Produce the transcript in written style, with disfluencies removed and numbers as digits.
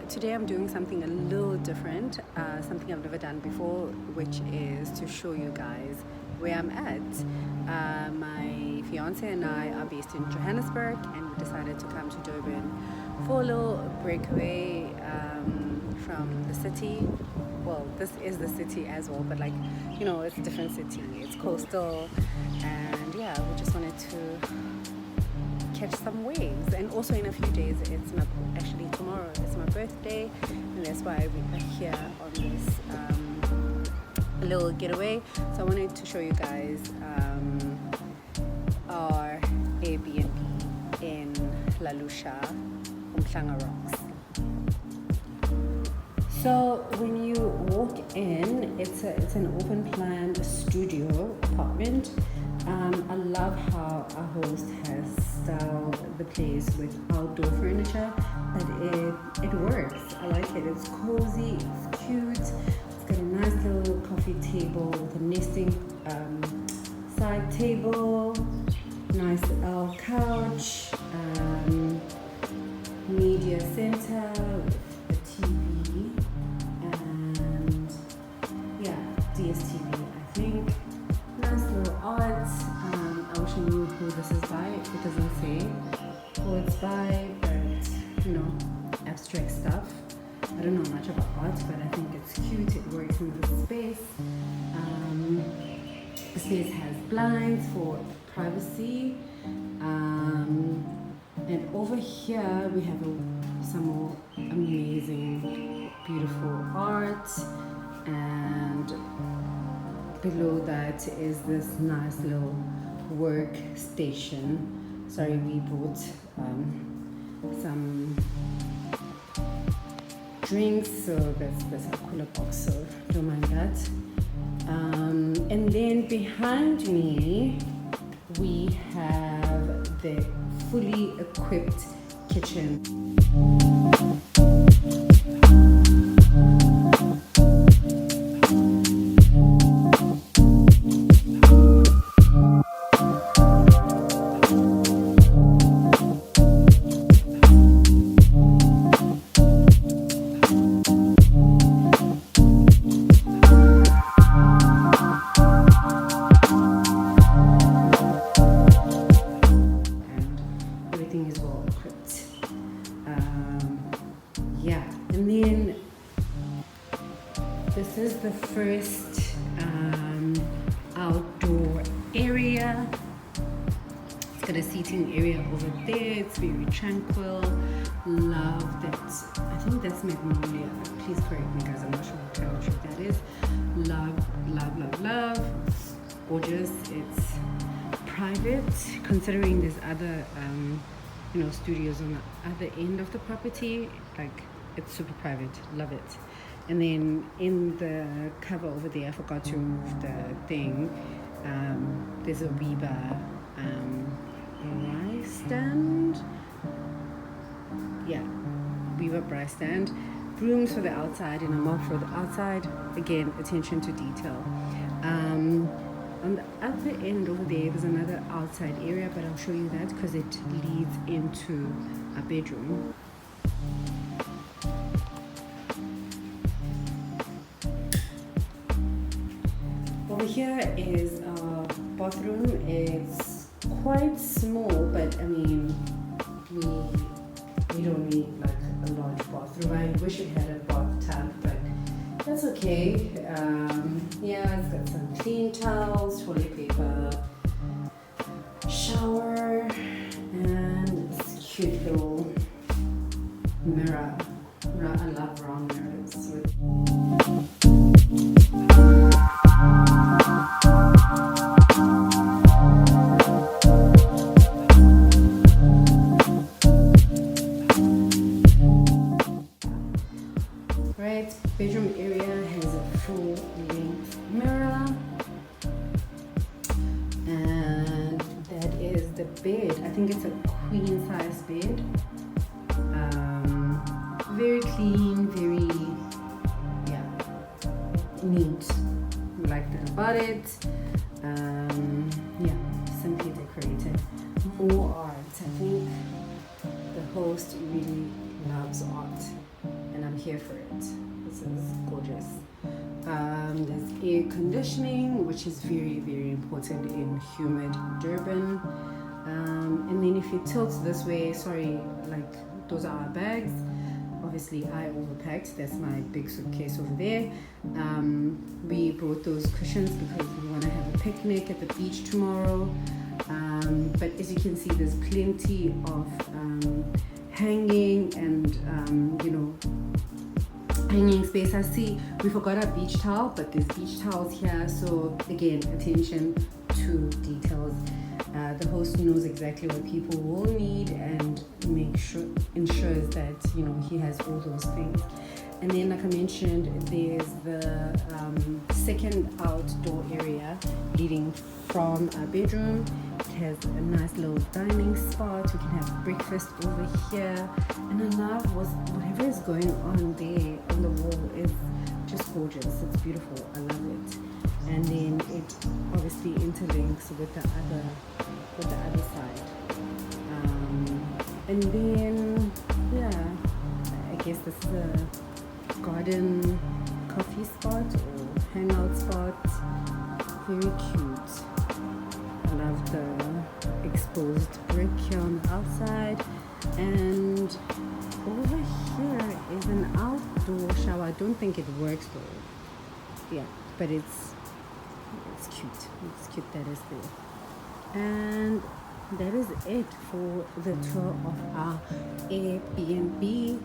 Today I'm doing something a little different, something I've never done before, which is to show you guys where I'm at. My fiance and I are based in Johannesburg, and we decided to come to Durban for a little breakaway from the city. Well, this is the city as well, but like, you know, it's a different city. It's coastal, and yeah, we just wanted to catch some waves. And also in a few days, actually tomorrow is my birthday, and that's why we are here on this little getaway. So I wanted to show you guys our Airbnb in La Lucia, Umhlanga Rocks. So when you walk in, it's an open plan studio apartment. I love how our host has styled the place with outdoor furniture, but it works. I like it. It's cozy, it's cute. It's got a nice little coffee table with a nesting side table, nice L couch, media center with a TV, and yeah, DSTV, I think. Nice little art. I wish I knew who this is by. It doesn't say who it's by, but you know, abstract stuff. I don't know much about art, but I think it's cute. It works in the space. The space has blinds for privacy. And over here we have some more amazing, beautiful art, and below that is this nice little workstation. Sorry, we bought some drinks, so that's a cooler box, so don't mind that. And then behind me we have the fully equipped kitchen. And then this is the first outdoor area. It's got a seating area over there. It's very tranquil. Love that. I think that's magnolia. Please correct me, guys. I'm not sure what that is. Love, love, love, love. Gorgeous. It's private, considering there's other studios on the other end of the property. Like, it's super private. Love it. And then in the cover over there, I forgot to remove the thing. There's a Weber rice stand. Yeah, Weber rice stand. Brooms for the outside and a mop for the outside. Again, attention to detail. On the other end over there, there's another outside area, but I'll show you that because it leads into a bedroom. Over here is our bathroom. It's quite small, but I mean, we don't need like a large bathroom. I wish it had a bathtub, but that's okay. Yeah, it's got some clean towels, toilet paper, shower, and this cute little mirror. I love round mirrors. Right, bedroom area has a full-length mirror, and that is the bed. I think it's a queen-size bed. Very clean, very neat. I like that about it. Simply decorated. More art. I think the host really loves art, and I'm here for it. This is gorgeous. There's air conditioning, which is very, very important in humid Durban. And then if you tilt this way, sorry, like those are our bags. Obviously I overpacked, that's my big suitcase over there. We brought those cushions because we want to have a picnic at the beach tomorrow. But as you can see, there's plenty of hanging and hanging space. I see we forgot our beach towel, but there's beach towels here, so again, attention to details. The host knows exactly what people will need and ensures that he has all those things. And then, like I mentioned, there's the second outdoor area leading from our bedroom. It has a nice little dining spot. We can have breakfast over here. And I love whatever is going on there on the wall is just gorgeous. It's beautiful. I love it. And then it obviously interlinks with the other side. And then, I guess this is a garden coffee spot or hangout spot. Very cute. I love the exposed brick here on the outside. And over here is an outdoor shower. I don't think it works though. Yeah, but it's cute. It's cute that is there. And that is it for the tour of our Airbnb.